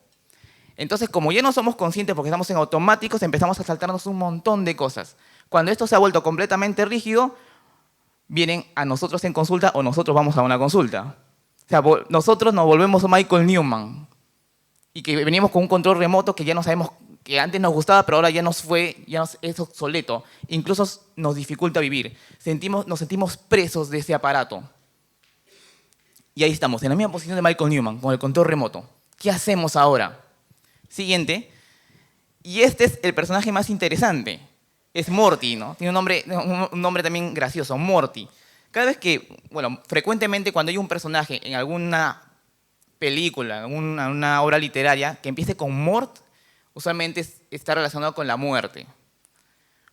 Entonces, como ya no somos conscientes porque estamos en automáticos, empezamos a saltarnos un montón de cosas. Cuando esto se ha vuelto completamente rígido, vienen a nosotros en consulta o nosotros vamos a una consulta. O sea, nosotros nos volvemos Michael Newman y que venimos con un control remoto que ya no sabemos, que antes nos gustaba, pero ahora ya es obsoleto. Incluso nos dificulta vivir. Nos sentimos presos de ese aparato. Y ahí estamos, en la misma posición de Michael Newman, con el control remoto. ¿Qué hacemos ahora? Siguiente. Y este es el personaje más interesante. Es Morty, ¿no? Tiene un nombre también gracioso, Morty. Cada vez que, bueno, frecuentemente cuando hay un personaje en alguna película, en una obra literaria, que empiece con Mort, usualmente está relacionado con la muerte.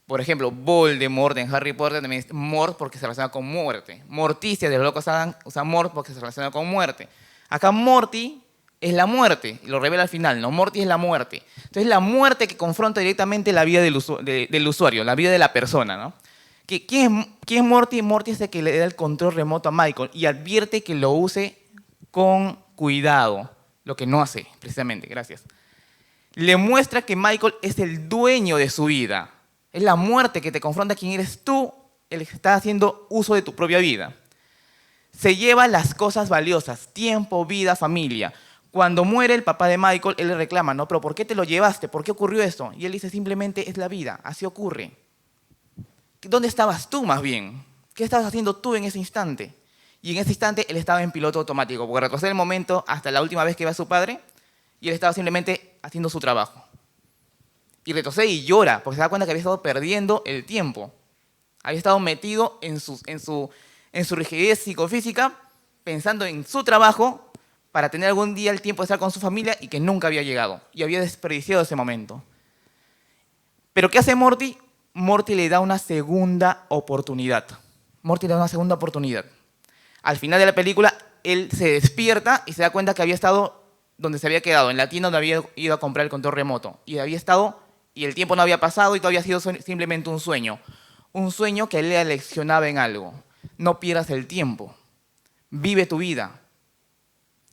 Por ejemplo, Voldemort en Harry Potter también es Mort porque se relaciona con muerte. Morticia de los Locos Adams usa Mort porque se relaciona con muerte. Acá Morty es la muerte, lo revela al final, ¿no? Morty es la muerte. Entonces la muerte que confronta directamente la vida del usuario, la vida de la persona, ¿no? ¿Quién es Morty? Morty es el que le da el control remoto a Michael y advierte que lo use con cuidado, lo que no hace, precisamente, gracias. Le muestra que Michael es el dueño de su vida. Es la muerte que te confronta quién eres tú, el que está haciendo uso de tu propia vida. Se lleva las cosas valiosas, tiempo, vida, familia. Cuando muere el papá de Michael, él le reclama, ¿no? ¿Pero por qué te lo llevaste? ¿Por qué ocurrió esto? Y él dice, simplemente es la vida, así ocurre. ¿Dónde estabas tú, más bien? ¿Qué estabas haciendo tú en ese instante? Y en ese instante él estaba en piloto automático, porque retrocede el momento hasta la última vez que ve a su padre, y él estaba simplemente haciendo su trabajo. Y retrocede y llora, porque se da cuenta que había estado perdiendo el tiempo. Había estado metido en su rigidez psicofísica, pensando en su trabajo, para tener algún día el tiempo de estar con su familia y que nunca había llegado. Y había desperdiciado ese momento. ¿Pero qué hace Morty? Morty le da una segunda oportunidad. Morty le da una segunda oportunidad. Al final de la película, él se despierta y se da cuenta que había estado donde se había quedado, en la tienda donde había ido a comprar el control remoto. Y había estado, y el tiempo no había pasado y todo había sido simplemente un sueño. Un sueño que él le aleccionaba en algo. No pierdas el tiempo. Vive tu vida.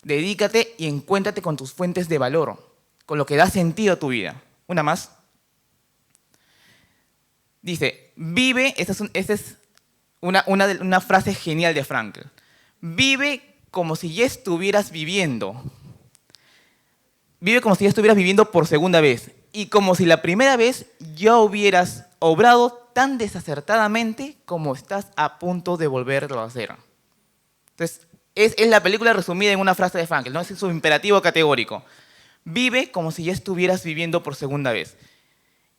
Dedícate y encuéntrate con tus fuentes de valor, con lo que da sentido a tu vida. Una más. Dice, vive, esta es una frase genial de Frankl. Vive como si ya estuvieras viviendo. Vive como si ya estuvieras viviendo por segunda vez. Y como si la primera vez ya hubieras obrado tan desacertadamente como estás a punto de volverlo a hacer. Entonces, es la película resumida en una frase de Frankl, ¿no? Ese es su imperativo categórico. Vive como si ya estuvieras viviendo por segunda vez.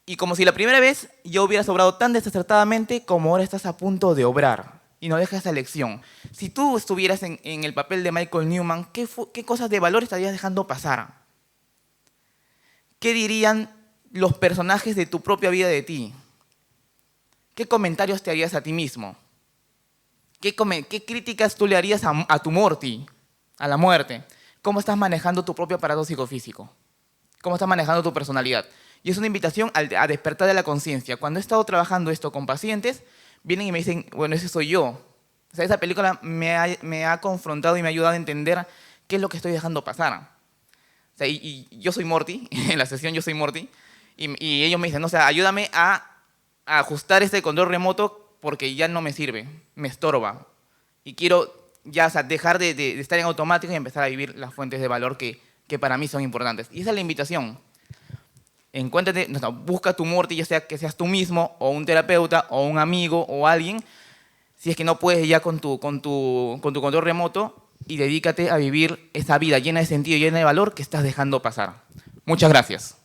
Y como si la primera vez ya hubieras obrado tan desacertadamente como ahora estás a punto de obrar. Y no dejas esa lección. Si tú estuvieras en el papel de Michael Newman, ¿qué cosas de valor estarías dejando pasar? ¿Qué dirían los personajes de tu propia vida de ti? ¿Qué comentarios te harías a ti mismo? ¿Qué críticas tú le harías a tu Morty, a la muerte? ¿Cómo estás manejando tu propio aparato psicofísico? ¿Cómo estás manejando tu personalidad? Y es una invitación a despertar de la conciencia. Cuando he estado trabajando esto con pacientes, vienen y me dicen, bueno, ese soy yo. O sea, esa película me ha confrontado y me ha ayudado a entender qué es lo que estoy dejando pasar. O sea, y yo soy Morty, en la sesión yo soy Morty, y ellos me dicen, no, o sea, ayúdame a ajustar este control remoto porque ya no me sirve, me estorba. Y quiero ya, o sea, dejar de estar en automático y empezar a vivir las fuentes de valor que para mí son importantes. Y esa es la invitación. Encuéntrate, no, busca tu Morty, ya sea que seas tú mismo, o un terapeuta, o un amigo, o alguien, si es que no puedes ya con tu control remoto, y dedícate a vivir esa vida llena de sentido, llena de valor que estás dejando pasar. Muchas gracias.